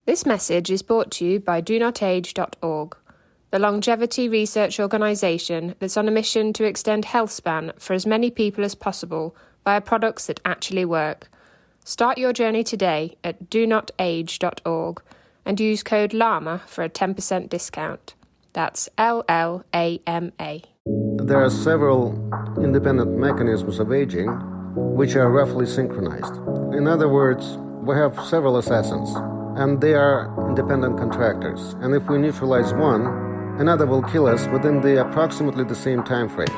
This message is brought to you by DoNotAge.org, the longevity research organisation that's on a mission to extend health span for as many people as possible via products that actually work. Start your journey today at DoNotAge.org and use code LLAMA for a 10% discount. That's LLAMA. There are several independent mechanisms of aging which are roughly synchronized. In other words, we have several assassins, and they are independent contractors. And if we neutralize one, another will kill us within approximately the same time frame.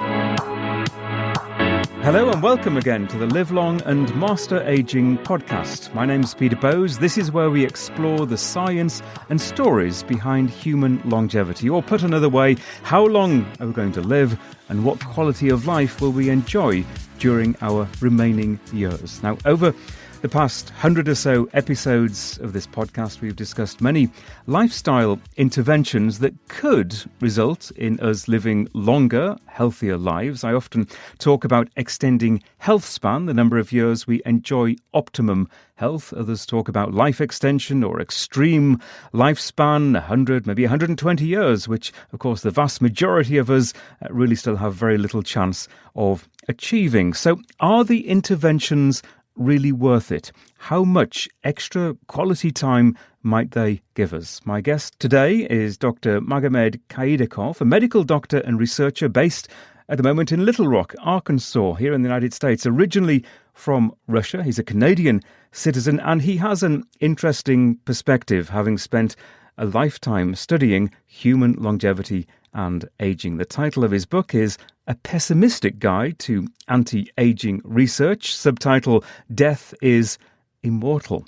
Hello and welcome again to the Live Long and Master Aging podcast. My name's Peter Bowes. This is where we explore the science and stories behind human longevity. Or put another way, how long are we going to live and what quality of life will we enjoy during our remaining years? Now, over the past 100 or so episodes of this podcast, we've discussed many lifestyle interventions that could result in us living longer, healthier lives. I often talk about extending health span, the number of years we enjoy optimum health. Others talk about life extension or extreme lifespan, 100, maybe 120 years, which, of course, the vast majority of us really still have very little chance of achieving. So are the interventions really worth it? How much extra quality time might they give us? My guest today is Dr. Magomed Khaidakov, a medical doctor and researcher based at the moment in Little Rock, Arkansas, here in the United States. Originally from Russia, he's a Canadian citizen, and he has an interesting perspective, having spent a lifetime studying human longevity and aging. The title of his book is A Pessimistic Guide to Anti-Aging Research, subtitle Death is Immortal.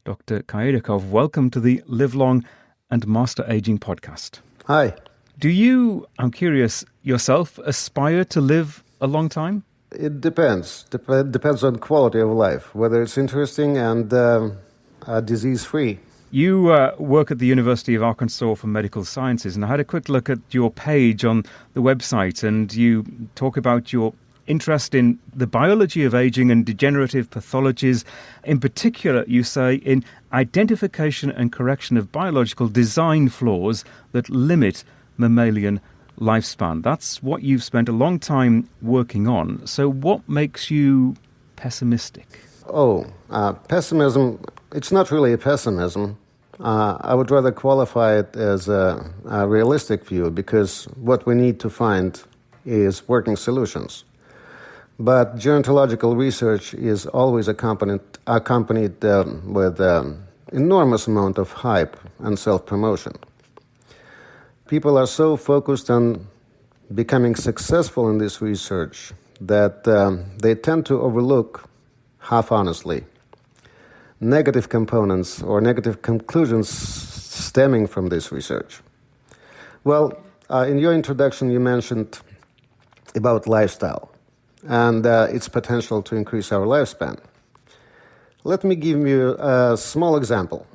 Dr. Khaidakov, welcome to the Live Long and Master Aging podcast. Hi. Do you, I'm curious, yourself aspire to live a long time? It depends. Depends on quality of life, whether it's interesting and disease-free. You work at the University of Arkansas for Medical Sciences, and I had a quick look at your page on the website, and you talk about your interest in the biology of aging and degenerative pathologies. In particular, you say, in identification and correction of biological design flaws that limit mammalian lifespan. That's what you've spent a long time working on. So what makes you pessimistic? Pessimism, it's not really a pessimism. I would rather qualify it as a realistic view, because what we need to find is working solutions. But gerontological research is always accompanied with enormous amount of hype and self-promotion. People are so focused on becoming successful in this research that they tend to overlook, half-honestly, negative components or negative conclusions stemming from this research. Well, in your introduction, you mentioned about lifestyle and its potential to increase our lifespan. Let me give you a small example.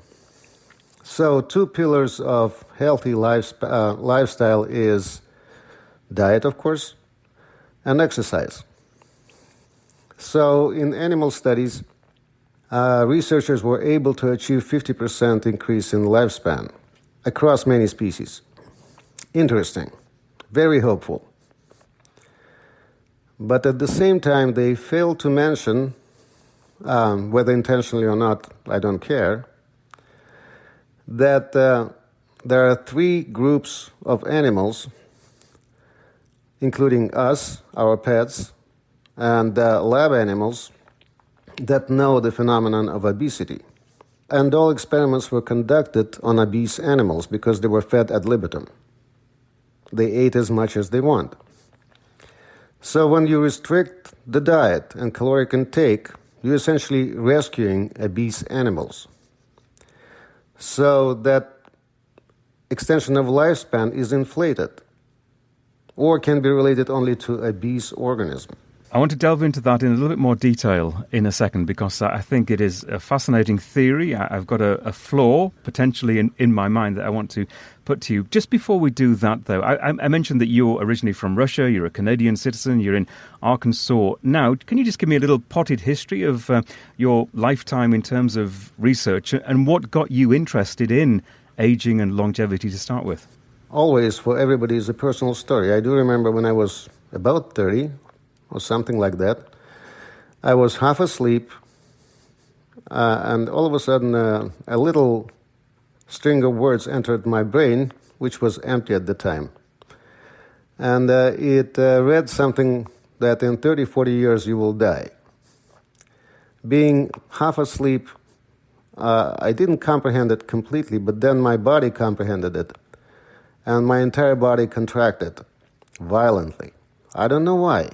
So, two pillars of healthy lifestyle is diet, of course, and exercise. So, in animal studies, researchers were able to achieve 50% increase in lifespan across many species. Interesting, very hopeful. But at the same time, they failed to mention, whether intentionally or not, I don't care, that there are three groups of animals, including us, our pets, and lab animals, that know the phenomenon of obesity. And all experiments were conducted on obese animals because they were fed ad libitum. They ate as much as they want. So when you restrict the diet and caloric intake, you're essentially rescuing obese animals. So that extension of lifespan is inflated or can be related only to obese organism. I want to delve into that in a little bit more detail in a second, because I think it is a fascinating theory. I've got a flaw potentially in my mind that I want to put to you. Just before we do that, though, I mentioned that you're originally from Russia, you're a Canadian citizen, you're in Arkansas now. Can you just give me a little potted history of your lifetime in terms of research and what got you interested in aging and longevity to start with? Always, for everybody, is a personal story. I do remember when I was about 30, or something like that, I was half asleep, and all of a sudden a little string of words entered my brain, which was empty at the time. And it read something that in 30, 40 years you will die. Being half asleep, I didn't comprehend it completely, but then my body comprehended it, and my entire body contracted violently. I don't know why.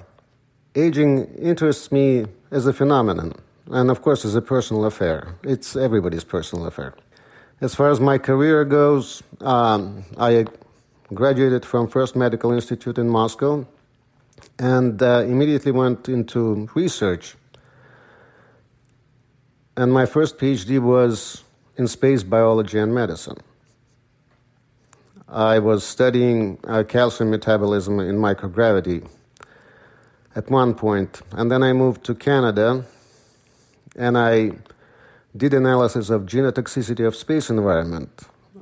Aging interests me as a phenomenon, and of course as a personal affair. It's everybody's personal affair. As far as my career goes, I graduated from First Medical Institute in Moscow and immediately went into research. And my first PhD was in space biology and medicine. I was studying calcium metabolism in microgravity at one point, and then I moved to Canada, and I did analysis of genotoxicity of space environment,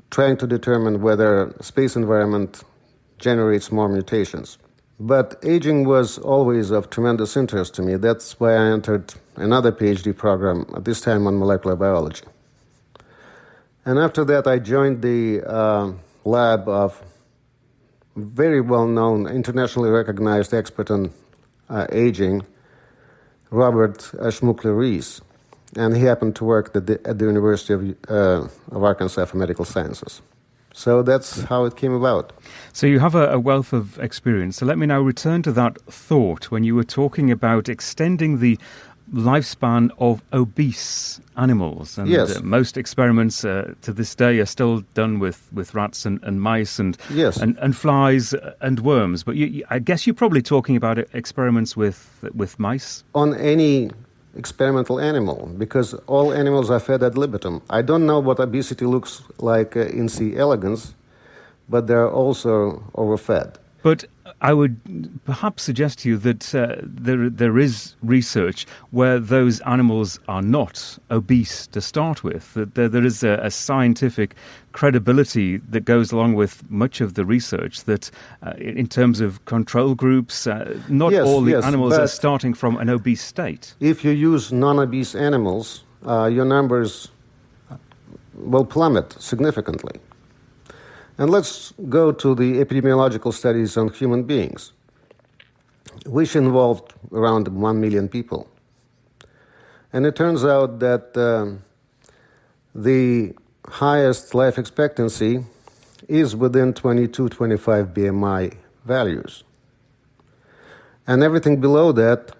trying to determine whether space environment generates more mutations. But aging was always of tremendous interest to me. That's why I entered another PhD program, at this time on molecular biology. And after that, I joined the lab of very well-known, internationally recognized expert on aging, Robert Schmuckler-Rees, and he happened to work at the University of Arkansas for Medical Sciences. So that's how it came about. So you have a wealth of experience. So let me now return to that thought when you were talking about extending the lifespan of obese animals. And yes. Most experiments to this day are still done with rats and mice and, yes. and flies and worms. But I guess you're probably talking about experiments with mice? On any experimental animal, because all animals are fed ad libitum. I don't know what obesity looks like in C. elegans, but they're also overfed. But I would perhaps suggest to you that there is research where those animals are not obese to start with, that there is a scientific credibility that goes along with much of the research, that in terms of control groups, not all the animals are starting from an obese state. If you use non-obese animals, your numbers will plummet significantly. And let's go to the epidemiological studies on human beings, which involved around 1 million people. And it turns out that the highest life expectancy is within 22-25 BMI values. And everything below that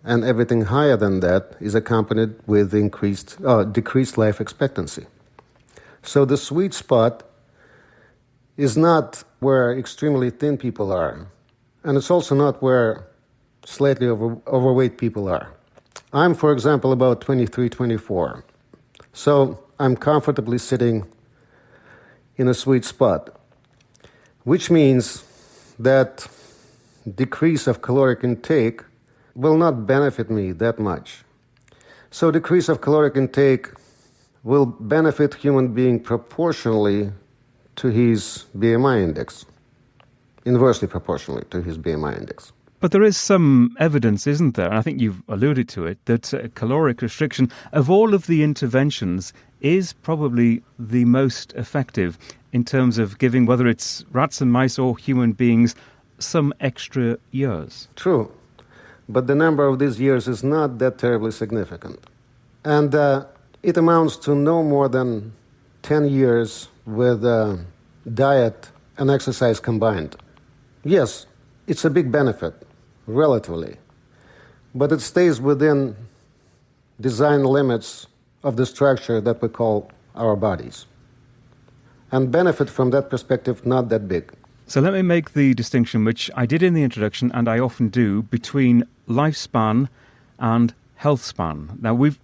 and everything higher than that is accompanied with decreased life expectancy. So the sweet spot is not where extremely thin people are, and it's also not where slightly overweight people are. I'm, for example, about 23, 24, so I'm comfortably sitting in a sweet spot, which means that decrease of caloric intake will not benefit me that much. So decrease of caloric intake will benefit human being proportionally to his BMI index, inversely proportionally to his BMI index. But there is some evidence, isn't there, and I think you've alluded to it, that caloric restriction of all of the interventions is probably the most effective in terms of giving, whether it's rats and mice or human beings, some extra years. True, but the number of these years is not that terribly significant. And it amounts to no more than 10 years with diet and exercise combined. Yes, it's a big benefit, relatively, but it stays within design limits of the structure that we call our bodies. And benefit from that perspective, not that big. So let me make the distinction, which I did in the introduction and I often do, between lifespan and health span. Now, we're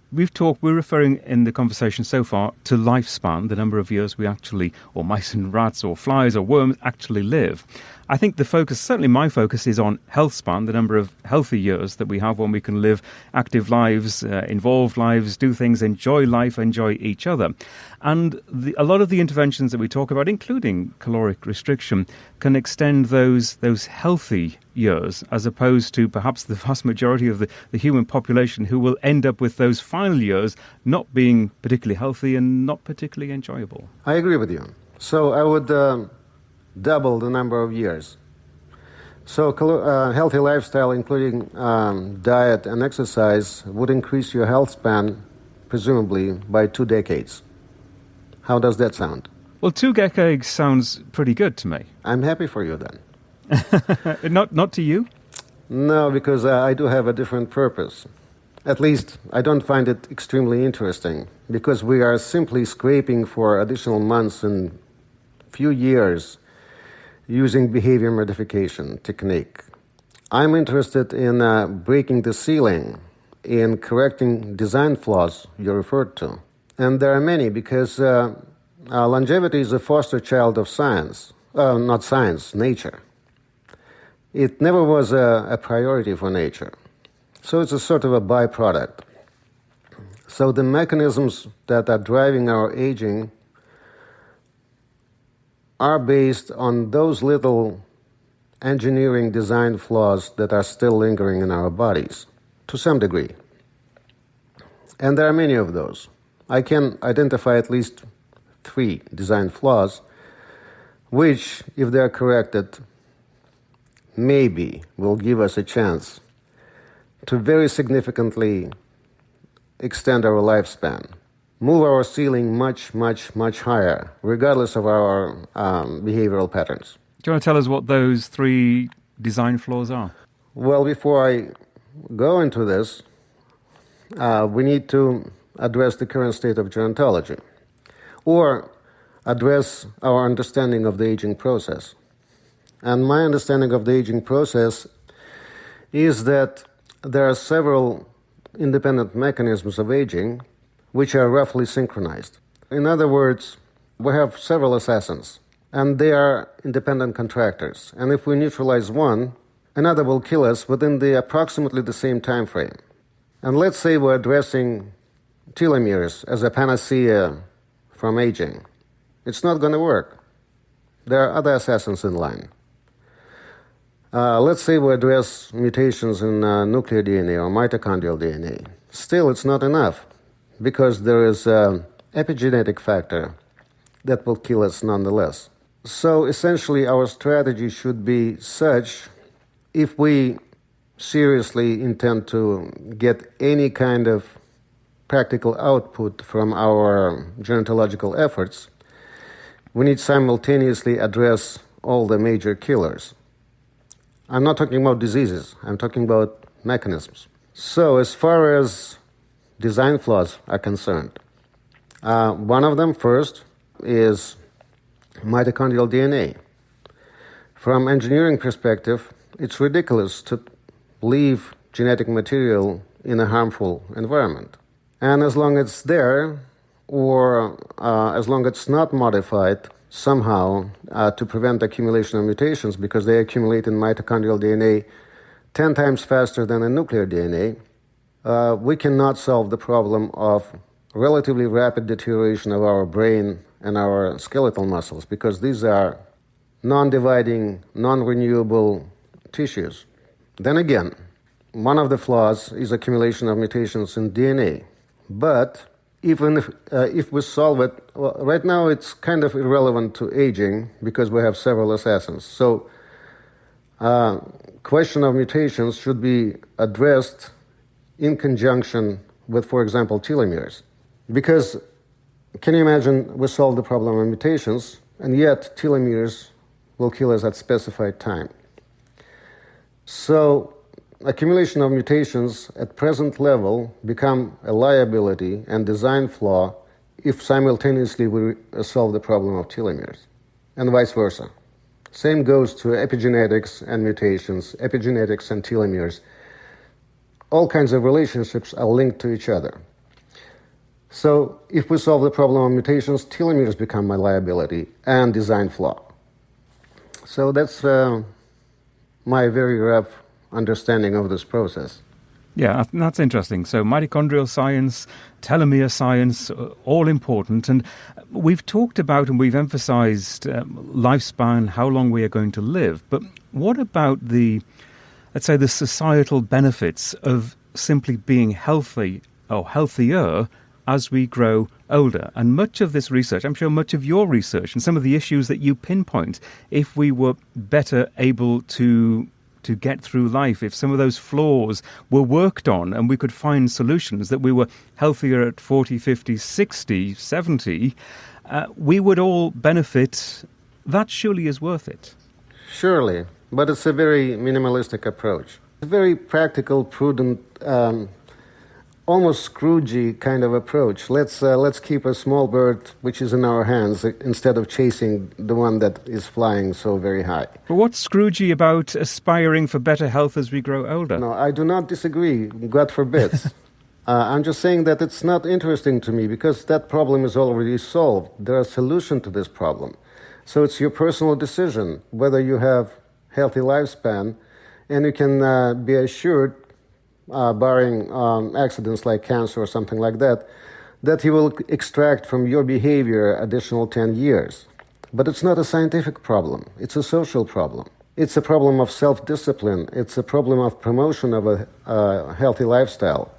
referring in the conversation so far to lifespan, the number of years we actually, or mice and rats or flies or worms actually live. I think the focus, certainly my focus, is on health span, the number of healthy years that we have when we can live active lives, involved lives, do things, enjoy life, enjoy each other. And a lot of the interventions that we talk about, including caloric restriction, can extend those healthy years, as opposed to perhaps the vast majority of the human population who will end up with those final years not being particularly healthy and not particularly enjoyable. I agree with you. So I would double the number of years. So healthy lifestyle, including diet and exercise, would increase your health span, presumably, by 2 decades. How does that sound? Well, 2 decades sounds pretty good to me. I'm happy for you then. Not to you? No, because I do have a different purpose. At least, I don't find it extremely interesting, because we are simply scraping for additional months and few years using behavior modification technique. I'm interested in breaking the ceiling, in correcting design flaws you referred to. And there are many, because longevity is a foster child of science. Not science, nature. It never was a priority for nature. So it's a sort of a byproduct. So the mechanisms that are driving our aging are based on those little engineering design flaws that are still lingering in our bodies, to some degree. And there are many of those. I can identify at least 3 design flaws, which, if they are corrected, maybe will give us a chance to very significantly extend our lifespan, move our ceiling much, much, much higher, regardless of our behavioral patterns. Do you want to tell us what those 3 design flaws are? Well, before I go into this, we need to address the current state of gerontology, or address our understanding of the aging process. And my understanding of the aging process is that there are several independent mechanisms of aging which are roughly synchronized. In other words, we have several assassins, and they are independent contractors. And if we neutralize one, another will kill us within approximately the same time frame. And let's say we're addressing telomeres as a panacea from aging. It's not going to work. There are other assassins in line. Let's say we address mutations in nuclear DNA or mitochondrial DNA. Still, it's not enough, because there is an epigenetic factor that will kill us nonetheless. So essentially, our strategy should be such, if we seriously intend to get any kind of practical output from our gerontological efforts, we need simultaneously address all the major killers. I'm not talking about diseases, I'm talking about mechanisms. So as far as design flaws are concerned, one of them first is mitochondrial DNA. From engineering perspective, it's ridiculous to leave genetic material in a harmful environment. And as long as it's there, or as long as it's not modified somehow to prevent accumulation of mutations, because they accumulate in mitochondrial DNA 10 times faster than in nuclear DNA, we cannot solve the problem of relatively rapid deterioration of our brain and our skeletal muscles, because these are non-dividing, non-renewable tissues. Then again, one of the flaws is accumulation of mutations in DNA. But even if we solve it, well, right now it's kind of irrelevant to aging because we have several assassins. So question of mutations should be addressed in conjunction with, for example, telomeres. Because can you imagine we solve the problem of mutations, and yet telomeres will kill us at specified time. So accumulation of mutations at present level become a liability and design flaw if simultaneously we solve the problem of telomeres, and vice versa. Same goes to epigenetics and mutations, epigenetics and telomeres. All kinds of relationships are linked to each other. So if we solve the problem of mutations, telomeres become a liability and design flaw. So that's my very rough understanding of this process. Yeah, that's interesting. So mitochondrial science, telomere science, all important. And we've talked about and we've emphasized lifespan, how long we are going to live. But what about let's say, the societal benefits of simply being healthy or healthier as we grow older? And much of this research, I'm sure much of your research and some of the issues that you pinpoint, if we were better able to get through life, if some of those flaws were worked on and we could find solutions, that we were healthier at 40, 50, 60, 70, we would all benefit. That surely is worth it. Surely, but it's a very minimalistic approach. A very practical, prudent, almost Scroogey kind of approach. Let's keep a small bird which is in our hands instead of chasing the one that is flying so very high. But what's Scroogey about aspiring for better health as we grow older? No, I do not disagree, God forbid. I'm just saying that it's not interesting to me because that problem is already solved. There are solutions to this problem. So it's your personal decision whether you have healthy lifespan, and you can be assured, barring accidents like cancer or something like that, that you will extract from your behavior additional 10 years. But it's not a scientific problem. It's a social problem. It's a problem of self-discipline. It's a problem of promotion of a healthy lifestyle.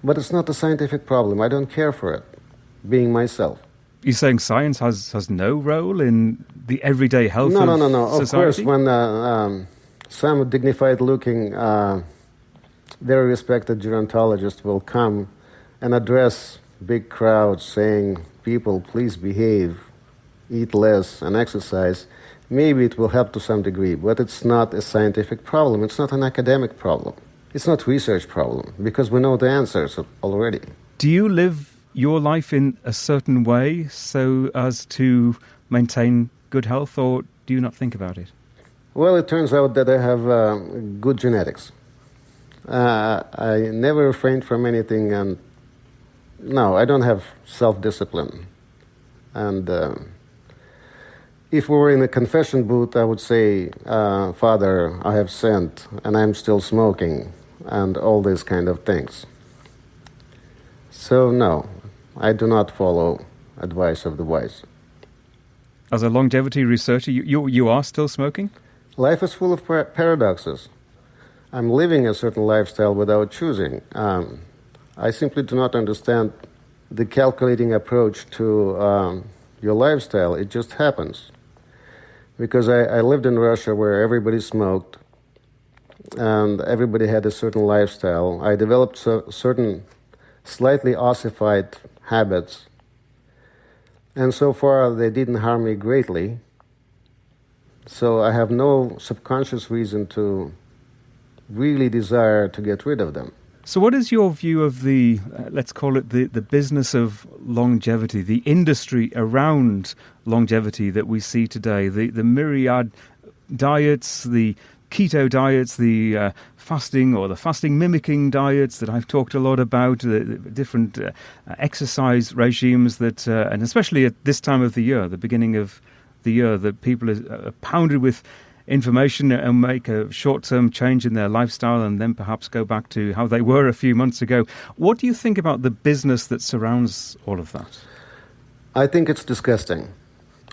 But it's not a scientific problem. I don't care for it, being myself. You're saying science has no role in the everyday health of society? No. Of course, when some dignified-looking, very respected gerontologist will come and address big crowds saying, people, please behave, eat less and exercise, maybe it will help to some degree, but it's not a scientific problem. It's not an academic problem. It's not a research problem, because we know the answers already. Do you live your life in a certain way so as to maintain good health, or do you not think about it? Well, it turns out that I have good genetics. I never refrained from anything, and no, I don't have self-discipline. And if we were in a confession booth, I would say, Father, I have sinned, and I'm still smoking, and all these kind of things. So no, I do not follow advice of the wise. As a longevity researcher, you are still smoking? Life is full of paradoxes. I'm living a certain lifestyle without choosing. I simply do not understand the calculating approach to your lifestyle. It just happens. Because I lived in Russia where everybody smoked and everybody had a certain lifestyle. I developed certain slightly ossified habits. And so far, they didn't harm me greatly. So I have no subconscious reason to really desire to get rid of them. So what is your view of the, let's call it the business of longevity, the industry around longevity that we see today, the myriad diets, the keto diets, the fasting or the fasting mimicking diets that I've talked a lot about, the different exercise regimes that, and especially at this time of the year, the beginning of the year, that people are pounded with information and make a short-term change in their lifestyle and then perhaps go back to how they were a few months ago. What do you think about the business that surrounds all of that? I think it's disgusting.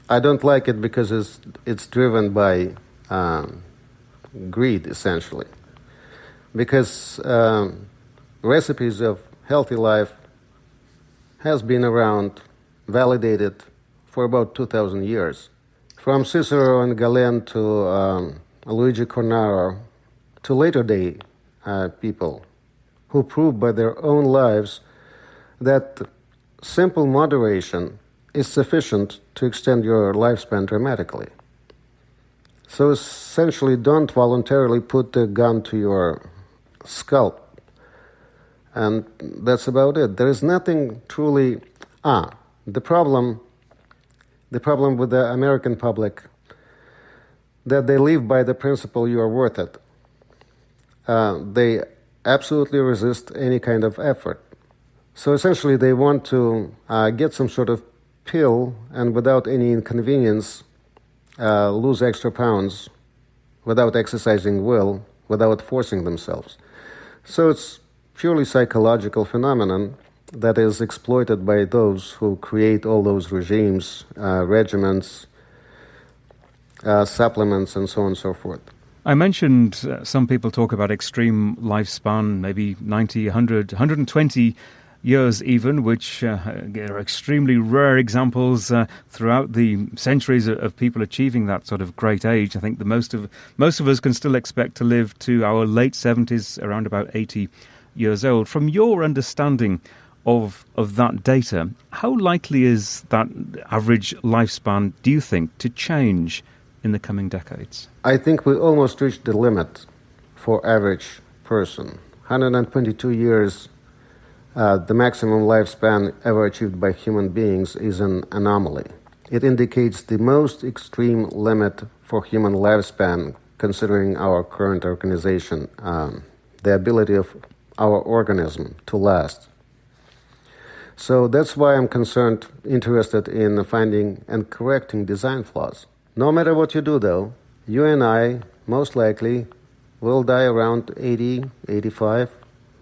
I don't like it because it's driven by greed, essentially. Because recipes of healthy life has been around, validated for about 2,000 years. From Cicero and Galen to Luigi Cornaro to later day people who proved by their own lives that simple moderation is sufficient to extend your lifespan dramatically. So essentially, don't voluntarily put the gun to your scalp. And that's about it. There is nothing truly... The problem with the American public that they live by the principle you are worth it. They absolutely resist any kind of effort. So essentially they want to get some sort of pill and without any inconvenience lose extra pounds without exercising will, without forcing themselves. So it's purely psychological phenomenon that is exploited by those who create all those regimes, regimens, supplements, and so on and so forth. I mentioned some people talk about extreme lifespan, maybe 90, 100, 120 years even, which are extremely rare examples throughout the centuries of people achieving that sort of great age. I think the most of us can still expect to live to our late 70s, around about 80 years old. From your understanding of that data, how likely is that average lifespan, do you think, to change in the coming decades? I think we almost reached the limit for average person. 122 years, the maximum lifespan ever achieved by human beings, is an anomaly. It indicates the most extreme limit for human lifespan considering our current organization, the ability of our organism to last. So that's why I'm interested in finding and correcting design flaws. No matter what you do, though, you and I most likely will die around 80, 85,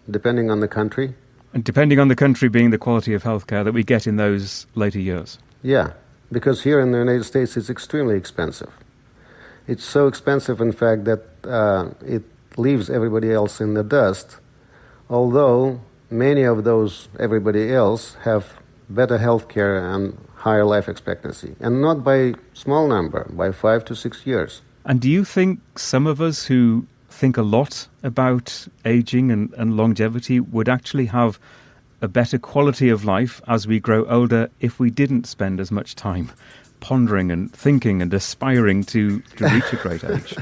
depending on the country. And depending on the country being the quality of healthcare that we get in those later years. Yeah, because here in the United States it's extremely expensive. It's so expensive, in fact, that it leaves everybody else in the dust, although many of those everybody else have better health care and higher life expectancy, and not by small number, by 5 to 6 years. And do you think some of us who think a lot about aging and longevity would actually have a better quality of life as we grow older if we didn't spend as much time pondering and thinking and aspiring to reach a great age?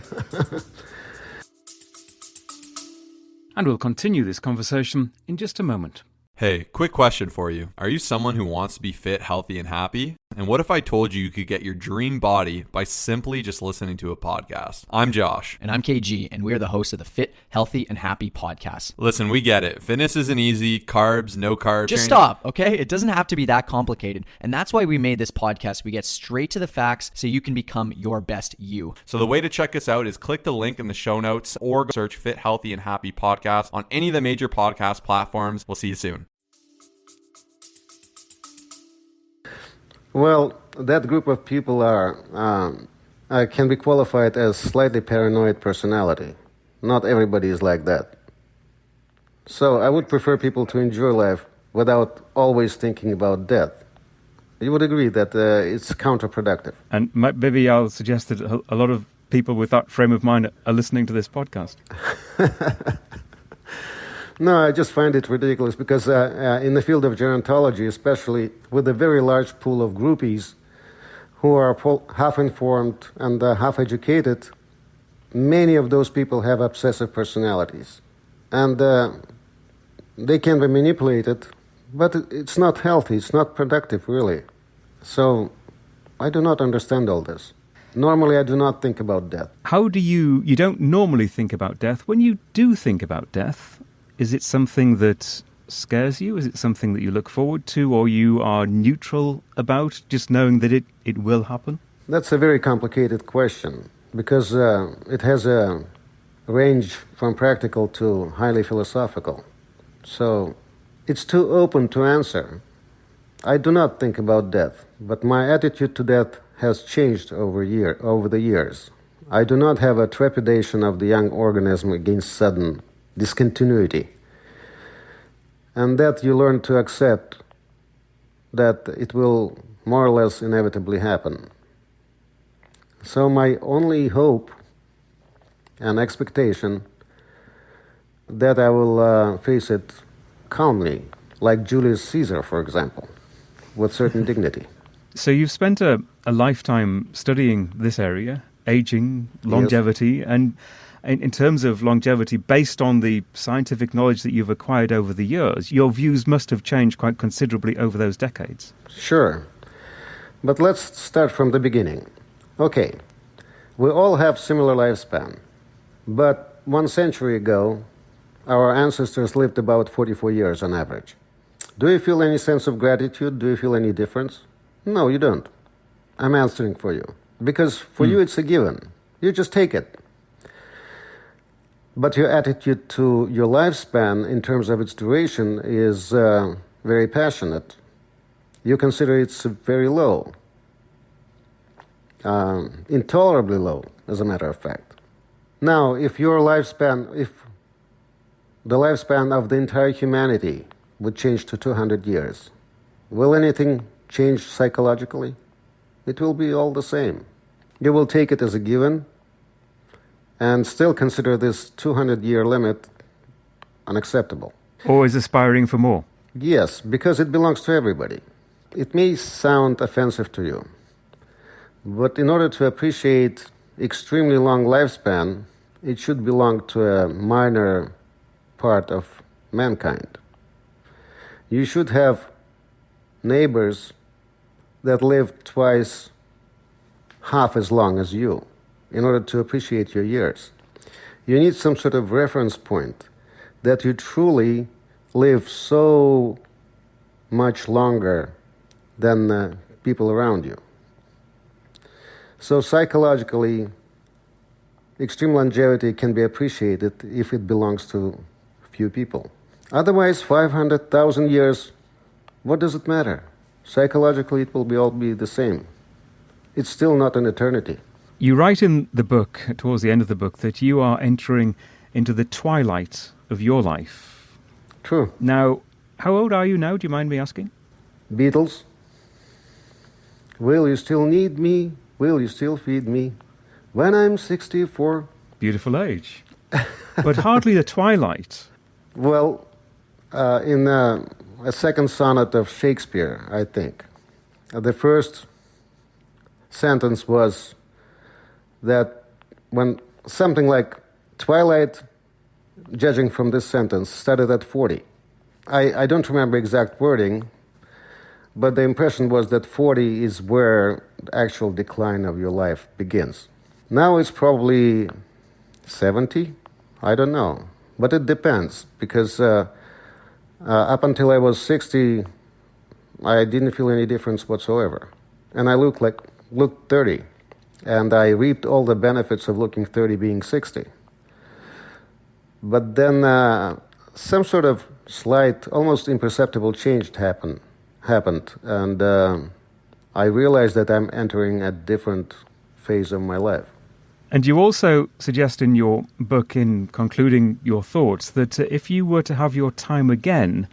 And we'll continue this conversation in just a moment. Hey, quick question for you. Are you someone who wants to be fit, healthy, and happy? And what if I told you could get your dream body by simply just listening to a podcast? I'm Josh. And I'm KG, and we're the hosts of the Fit, Healthy, and Happy podcast. Listen, we get it. Fitness isn't easy. Carbs, no carbs. Just stop, okay? It doesn't have to be that complicated. And that's why we made this podcast. We get straight to the facts so you can become your best you. So the way to check us out is click the link in the show notes or search Fit, Healthy, and Happy podcast on any of the major podcast platforms. We'll see you soon. Well, that group of people can be qualified as slightly paranoid personality. Not everybody is like that. So I would prefer people to enjoy life without always thinking about death. You would agree that it's counterproductive. And maybe I'll suggest that a lot of people with that frame of mind are listening to this podcast. No, I just find it ridiculous because in the field of gerontology, especially with a very large pool of groupies who are half-informed and half-educated, many of those people have obsessive personalities. And they can be manipulated, but it's not healthy, it's not productive, really. So I do not understand all this. Normally, I do not think about death. How do you don't normally think about death. When you do think about death, is it something that scares you? Is it something that you look forward to, or you are neutral about, just knowing that it will happen? That's a very complicated question, because it has a range from practical to highly philosophical. So it's too open to answer. I do not think about death, but my attitude to death has changed over the years. I do not have a trepidation of the young organism against sudden discontinuity, and that you learn to accept that it will more or less inevitably happen. So my only hope and expectation that I will face it calmly, like Julius Caesar, for example, with certain dignity. So you've spent a lifetime studying this area, aging, longevity, yes. And in terms of longevity, based on the scientific knowledge that you've acquired over the years, your views must have changed quite considerably over those decades. Sure. But let's start from the beginning. Okay. We all have similar lifespan, but 1 century ago, our ancestors lived about 44 years on average. Do you feel any sense of gratitude? Do you feel any difference? No, you don't. I'm answering for you. Because for you it's a given. You just take it. But your attitude to your lifespan in terms of its duration is very passionate. You consider it's very low. Intolerably low, as a matter of fact. Now, if the lifespan of the entire humanity would change to 200 years, will anything change psychologically? It will be all the same. You will take it as a given and still consider this 200-year limit unacceptable. Always aspiring for more. Yes, because it belongs to everybody. It may sound offensive to you, but in order to appreciate extremely long lifespan, it should belong to a minor part of mankind. You should have neighbors that live twice half as long as you in order to appreciate your years. You need some sort of reference point that you truly live so much longer than people around you. So psychologically, extreme longevity can be appreciated if it belongs to few people. Otherwise, 500,000 years, what does it matter? Psychologically, it will all be the same. It's still not an eternity. You write in the book, towards the end of the book, that you are entering into the twilight of your life. True. Now, how old are you now? Do you mind me asking? Beatles. Will you still need me? Will you still feed me? When I'm 64. Beautiful age. But hardly the twilight. Well, in a second sonnet of Shakespeare, I think, the first sentence was that when something like twilight, judging from this sentence, started at 40. I don't remember exact wording, but the impression was that 40 is where the actual decline of your life begins. Now it's probably 70. I don't know. But it depends, because up until I was 60, I didn't feel any difference whatsoever. And I looked 30. And I reaped all the benefits of looking 30 being 60. But then some sort of slight, almost imperceptible change happened. And I realized that I'm entering a different phase of my life. And you also suggest in your book, in concluding your thoughts, that if you were to have your time again,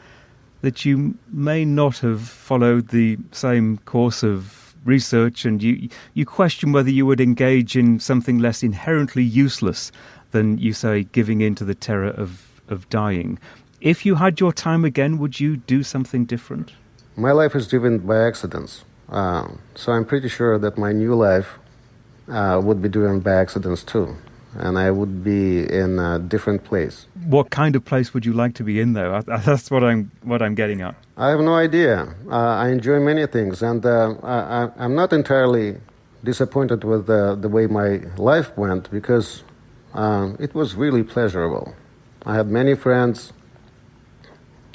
that you may not have followed the same course of research, and you question whether you would engage in something less inherently useless than, you say, giving in to the terror of dying. If you had your time again, would you do something different? My life is driven by accidents. So I'm pretty sure that my new life would be driven by accidents too. And I would be in a different place. What kind of place would you like to be in, though? That's what I'm getting at. I have no idea. I enjoy many things, and I'm not entirely disappointed with the way my life went, because it was really pleasurable. I had many friends.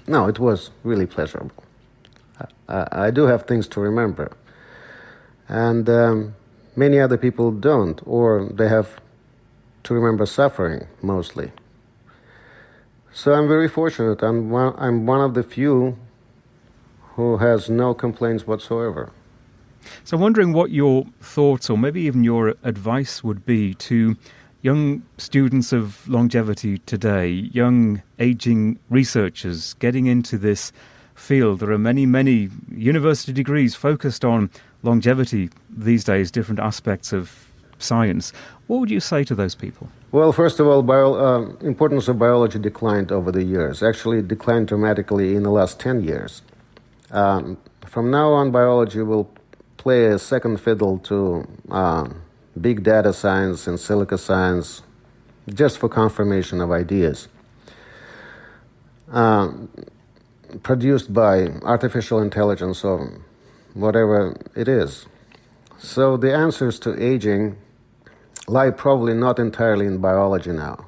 No, it was really pleasurable. I do have things to remember. And many other people don't, or they have to remember suffering, mostly. So I'm very fortunate. I'm one of the few who has no complaints whatsoever. So I'm wondering what your thoughts, or maybe even your advice, would be to young students of longevity today, young aging researchers getting into this field. There are many, many university degrees focused on longevity these days, different aspects of science. What would you say to those people? Well, first of all, importance of biology declined over the years. Actually, it declined dramatically in the last 10 years. From now on, biology will play a second fiddle to big data science and silica science, just for confirmation of ideas produced by artificial intelligence or whatever it is. So the answers to aging lie probably not entirely in biology now.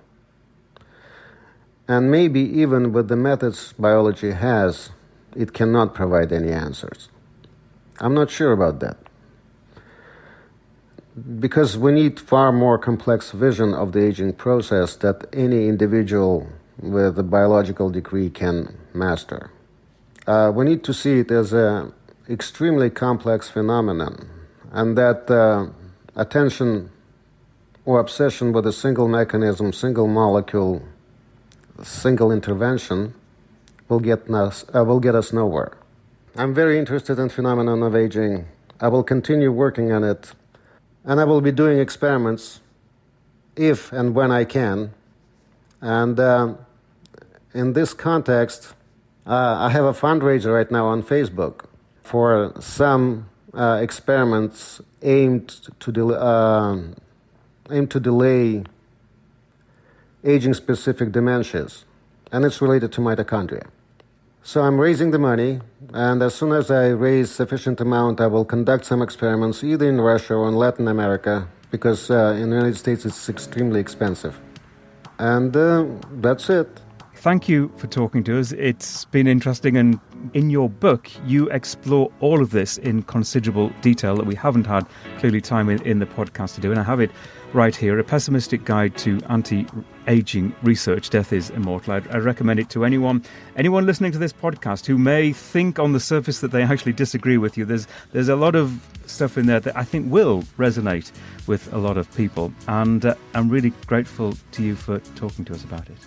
And maybe even with the methods biology has, it cannot provide any answers. I'm not sure about that. Because we need far more complex vision of the aging process that any individual with a biological degree can master. We need to see it as an extremely complex phenomenon, and that attention or obsession with a single mechanism, single molecule, single intervention will get us nowhere. I'm very interested in the phenomenon of aging. I will continue working on it, and I will be doing experiments if and when I can. And in this context, I have a fundraiser right now on Facebook for some experiments aimed to delay aging-specific dementias, and it's related to mitochondria. So I'm raising the money, and as soon as I raise sufficient amount, I will conduct some experiments either in Russia or in Latin America, because in the United States it's extremely expensive. And that's it. Thank you for talking to us. It's been interesting, and in your book you explore all of this in considerable detail that we haven't had clearly time in the podcast to do, and I have it right here, A Pessimistic Guide to Anti-Aging Research, Death is Immortal. I recommend it to anyone listening to this podcast who may think on the surface that they actually disagree with you. There's a lot of stuff in there that I think will resonate with a lot of people, and I'm really grateful to you for talking to us about it.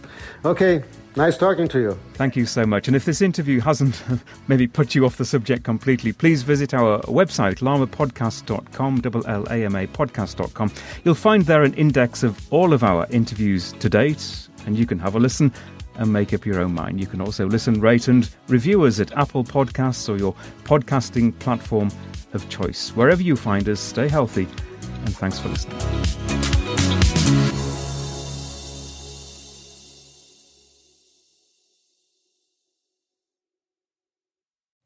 Okay, nice talking to you. Thank you so much. And if this interview hasn't maybe put you off the subject completely, please visit our website, lamapodcast.com, LLAMA podcast.com. You'll find there an index of all of our interviews to date, and you can have a listen and make up your own mind. You can also listen, rate and review us at Apple Podcasts or your podcasting platform of choice. Wherever you find us, stay healthy, and thanks for listening.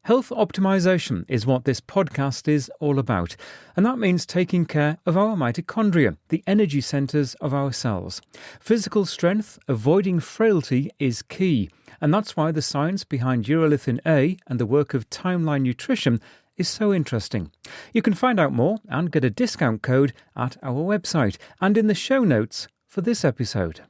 Health optimization is what this podcast is all about, and that means taking care of our mitochondria, the energy centres of our cells. Physical strength, avoiding frailty is key, and that's why the science behind urolithin A and the work of Timeline Nutrition is so interesting. You can find out more and get a discount code at our website and in the show notes for this episode.